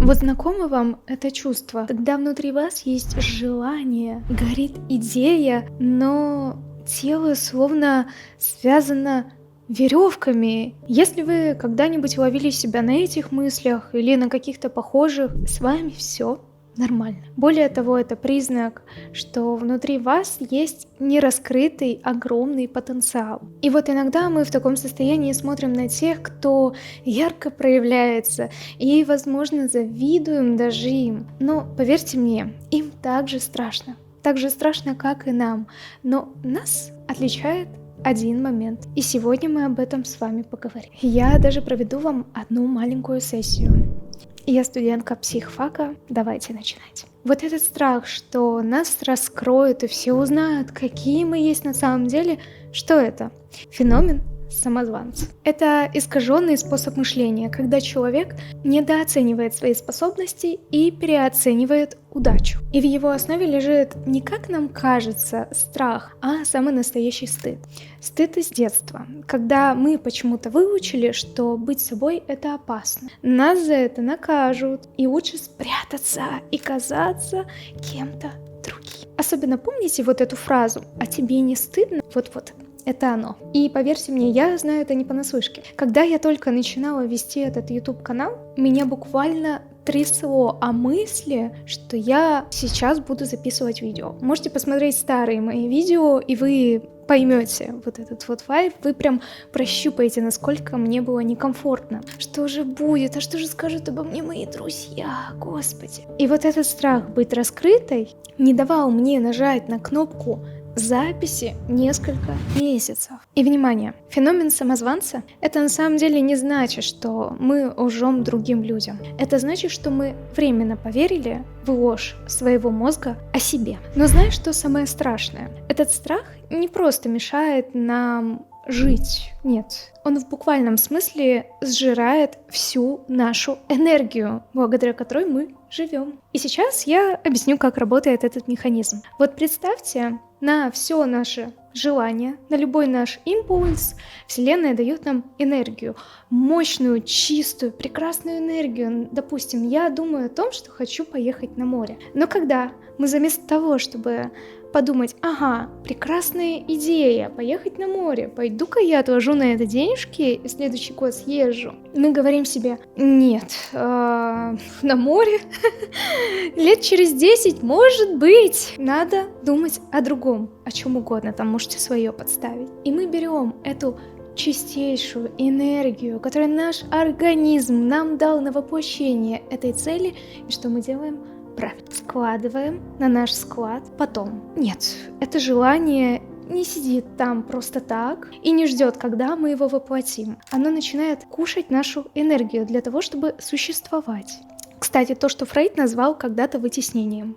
Вот знакомо вам это чувство, когда внутри вас есть желание, горит идея, но тело словно связано веревками. Если вы когда-нибудь ловили себя на этих мыслях или на каких-то похожих, с вами все нормально. Более того, это признак, что внутри вас есть нераскрытый огромный потенциал. И вот иногда мы в таком состоянии смотрим на тех, кто ярко проявляется, и, возможно, завидуем даже им. Но поверьте мне, им так же страшно. Так же страшно, как и нам. Но нас отличает один момент. И сегодня мы об этом с вами поговорим. Я даже проведу вам одну маленькую сессию. Я студентка психфака, давайте начинать. Вот этот страх, что нас раскроют и все узнают, какие мы есть на самом деле, что это? Феномен самозванца. Это искаженный способ мышления, когда человек недооценивает свои способности и переоценивает удачу. И в его основе лежит не как нам кажется страх, а самый настоящий стыд. Стыд из детства, когда мы почему-то выучили, что быть собой — это опасно. Нас за это накажут, и лучше спрятаться и казаться кем-то другим. Особенно помните вот эту фразу «а тебе не стыдно?» Вот-вот. Это оно. И поверьте мне, я знаю это не понаслышке. Когда я только начинала вести этот YouTube-канал, меня буквально трясло о мысли, что я сейчас буду записывать видео. Можете посмотреть старые мои видео, и вы поймете вот этот вот вайб, вы прям прощупаете, насколько мне было некомфортно. Что же будет? А что же скажут обо мне мои друзья? Господи. И вот этот страх быть раскрытой не давал мне нажать на кнопку записи несколько месяцев. И внимание, феномен самозванца — это на самом деле не значит, что мы лжем другим людям. Это значит, что мы временно поверили в ложь своего мозга о себе. Но знаешь, что самое страшное? Этот страх не просто мешает нам жить. Нет, он в буквальном смысле сжирает всю нашу энергию, благодаря которой мы живем. И сейчас я объясню, как работает этот механизм. Вот представьте, на все наше желание, на любой наш импульс Вселенная дает нам энергию. Мощную, чистую, прекрасную энергию. Допустим, я думаю о том, что хочу поехать на море. Но когда мы вместо того, чтобы подумать, ага, прекрасная идея, поехать на море, пойду-ка я отложу на это денежки и в следующий год съезжу. Мы говорим себе, нет, на море лет через 10, может быть. Надо думать о другом, о чем угодно, там можете свое подставить. И мы берем эту чистейшую энергию, которую наш организм нам дал на воплощение этой цели, и что мы делаем? Правильно, складываем на наш склад потом. Нет, это желание не сидит там просто так и не ждет, когда мы его воплотим. Оно начинает кушать нашу энергию для того, чтобы существовать. Кстати, то, что Фрейд назвал когда-то вытеснением,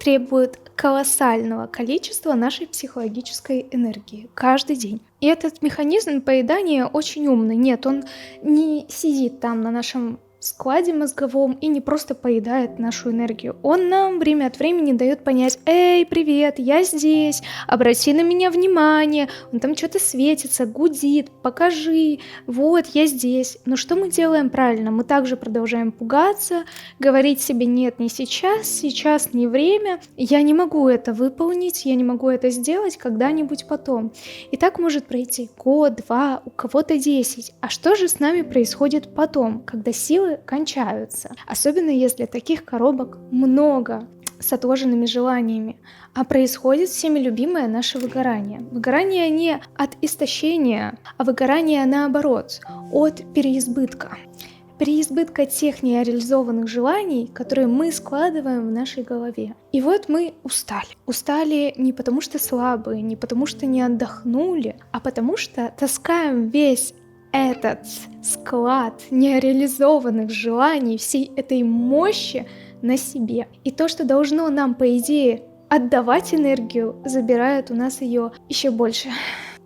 требует колоссального количества нашей психологической энергии каждый день. И этот механизм поедания очень умный. Нет, он не сидит там на нашем складе мозговом и не просто поедает нашу энергию. Он нам время от времени дает понять: эй, привет, я здесь, обрати на меня внимание, он там что-то светится, гудит, покажи, вот, я здесь. Но что мы делаем правильно? Мы также продолжаем пугаться, говорить себе: нет, не сейчас, сейчас не время, я не могу это выполнить, я не могу это сделать когда-нибудь потом. И так может пройти год, 2, у кого-то 10. А что же с нами происходит потом, когда силы кончаются? Особенно если таких коробок много с отложенными желаниями. А происходит всеми любимое наше выгорание. Выгорание не от истощения, а выгорание наоборот, от переизбытка. Переизбытка тех нереализованных желаний, которые мы складываем в нашей голове. И вот мы устали. Устали не потому что слабые, не потому что не отдохнули, а потому что таскаем весь этот склад нереализованных желаний, всей этой мощи на себе. И то, что должно нам, по идее, отдавать энергию, забирает у нас ее еще больше.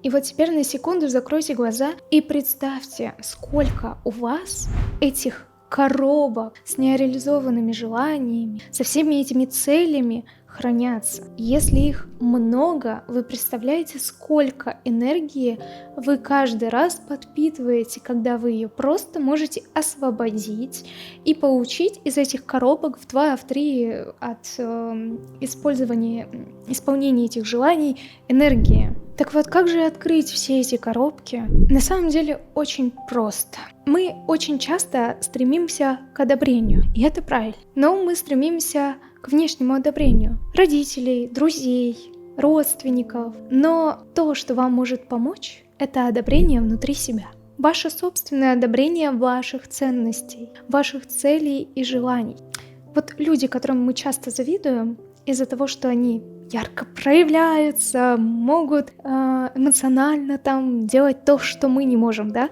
И вот теперь на секунду закройте глаза и представьте, сколько у вас этих коробок с нереализованными желаниями, со всеми этими целями хранятся. Если их много, вы представляете, сколько энергии вы каждый раз подпитываете, когда вы ее просто можете освободить и получить из этих коробок в 2-3 от исполнения этих желаний энергии. Так вот, как же открыть все эти коробки? На самом деле очень просто. Мы очень часто стремимся к одобрению, и это правильно. Но мы стремимся к внешнему одобрению родителей, друзей, родственников. Но то, что вам может помочь, это одобрение внутри себя. Ваше собственное одобрение ваших ценностей, ваших целей и желаний. Вот люди, которым мы часто завидуем, из-за того, что они ярко проявляются, могут эмоционально там делать то, что мы не можем, да?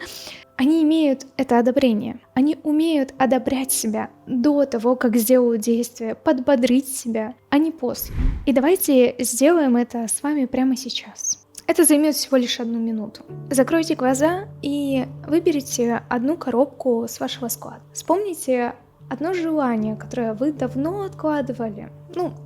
Они имеют это одобрение. Они умеют одобрять себя до того, как сделают действие, подбодрить себя, а не после. И давайте сделаем это с вами прямо сейчас. Это займет всего лишь 1 минуту. Закройте глаза и выберите одну коробку с вашего склада. Вспомните одно желание, которое вы давно откладывали.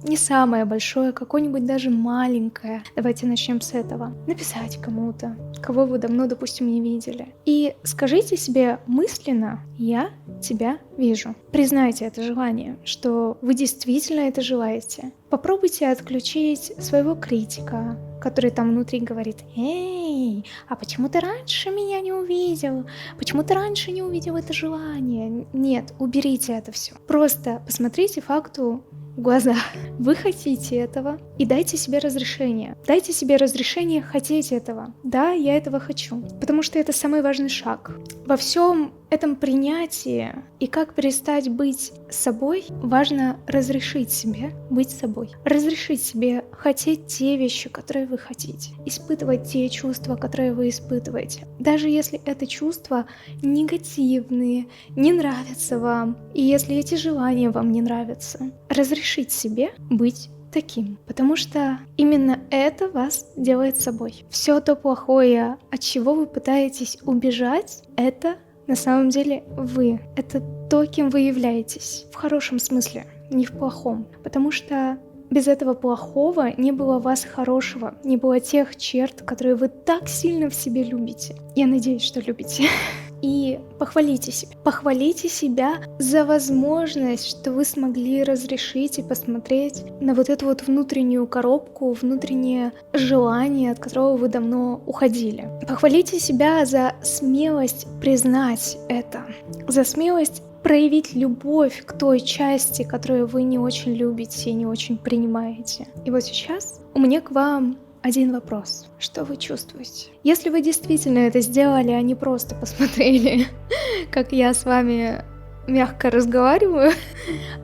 Не самое большое, какое-нибудь даже маленькое. Давайте начнем с этого. Написать кому-то, кого вы давно, допустим, не видели. И скажите себе мысленно: «Я тебя вижу». Признайте это желание, что вы действительно это желаете. Попробуйте отключить своего критика, который там внутри говорит: «Эй, а почему ты раньше меня не увидел? Почему ты раньше не увидел это желание?» Нет, уберите это все. Просто посмотрите факту в глаза. Вы хотите этого, и дайте себе разрешение. Дайте себе разрешение хотеть этого. Да, я этого хочу. Потому что это самый важный шаг. Во всем этом принятии и как перестать быть собой, важно разрешить себе быть собой. Разрешить себе хотеть те вещи, которые вы хотите. Испытывать те чувства, которые вы испытываете. Даже если это чувства негативные, не нравятся вам, и если эти желания вам не нравятся, разрешить себе быть таким, потому что именно это вас делает собой. Все то плохое, от чего вы пытаетесь убежать, это на самом деле вы. Это то, кем вы являетесь. В хорошем смысле, не в плохом. Потому что без этого плохого не было вас хорошего, не было тех черт, которые вы так сильно в себе любите. Я надеюсь, что любите. И похвалите себя. Похвалите себя за возможность, что вы смогли разрешить и посмотреть на вот эту вот внутреннюю коробку, внутреннее желание, от которого вы давно уходили. Похвалите себя за смелость признать это, за смелость проявить любовь к той части, которую вы не очень любите и не очень принимаете. И вот сейчас у меня к вам один вопрос. Что вы чувствуете? Если вы действительно это сделали, а не просто посмотрели, как я с вами мягко разговариваю,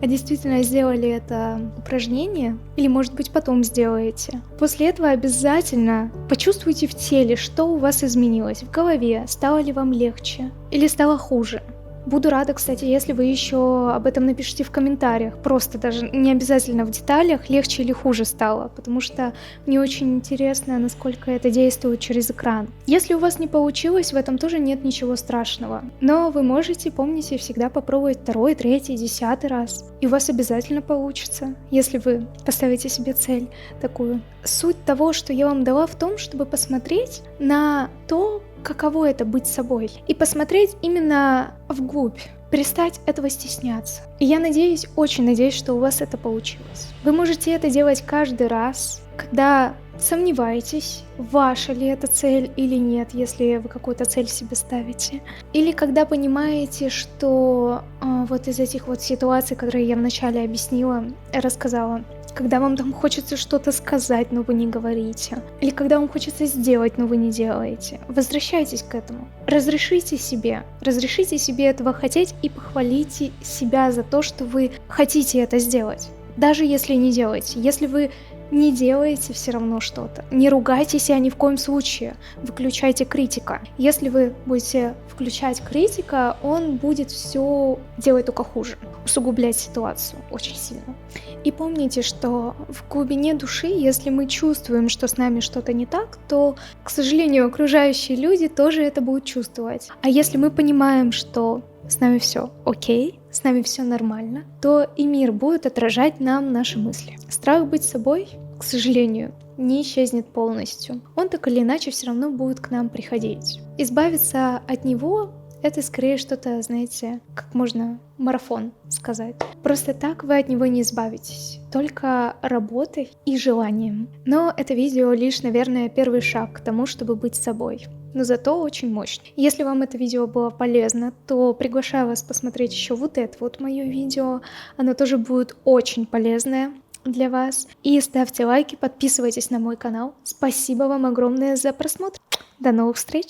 а действительно сделали это упражнение, или, может быть, потом сделаете. После этого обязательно почувствуйте в теле, что у вас изменилось в голове, стало ли вам легче или стало хуже. Буду рада, кстати, если вы еще об этом напишите в комментариях. Просто даже не обязательно в деталях, легче или хуже стало, потому что мне очень интересно, насколько это действует через экран. Если у вас не получилось, в этом тоже нет ничего страшного. Но вы можете, помните, всегда попробовать 2, 3, 10 раз. И у вас обязательно получится, если вы поставите себе цель такую. Суть того, что я вам дала, в том, чтобы посмотреть на то, каково это быть собой. И посмотреть именно вглубь. Перестать этого стесняться. И я надеюсь, очень надеюсь, что у вас это получилось. Вы можете это делать каждый раз, когда сомневаетесь, ваша ли это цель или нет, если вы какую-то цель себе ставите. Или когда понимаете, что вот из этих вот ситуаций, которые я вначале объяснила, рассказала, когда вам там хочется что-то сказать, но вы не говорите. Или когда вам хочется сделать, но вы не делаете. Возвращайтесь к этому. Разрешите себе этого хотеть и похвалите себя за то, что вы хотите это сделать. Даже если не делаете. Если вы не делаете все равно что-то. Не ругайте себя ни в коем случае. Выключайте критика. Если вы будете включать критика, он будет все делать только хуже. Усугублять ситуацию очень сильно. И помните, что в глубине души, если мы чувствуем, что с нами что-то не так, то, к сожалению, окружающие люди тоже это будут чувствовать. А если мы понимаем, что с нами все окей, с нами все нормально, то и мир будет отражать нам наши мысли. Страх быть собой, к сожалению, не исчезнет полностью. Он так или иначе все равно будет к нам приходить. Избавиться от него — это скорее что-то, знаете, как можно марафон сказать. Просто так вы от него не избавитесь, только работой и желанием. Но это видео лишь, наверное, первый шаг к тому, чтобы быть собой. Но зато очень мощный. Если вам это видео было полезно, то приглашаю вас посмотреть еще вот это вот мое видео. Оно тоже будет очень полезное для вас. И ставьте лайки, подписывайтесь на мой канал. Спасибо вам огромное за просмотр. До новых встреч!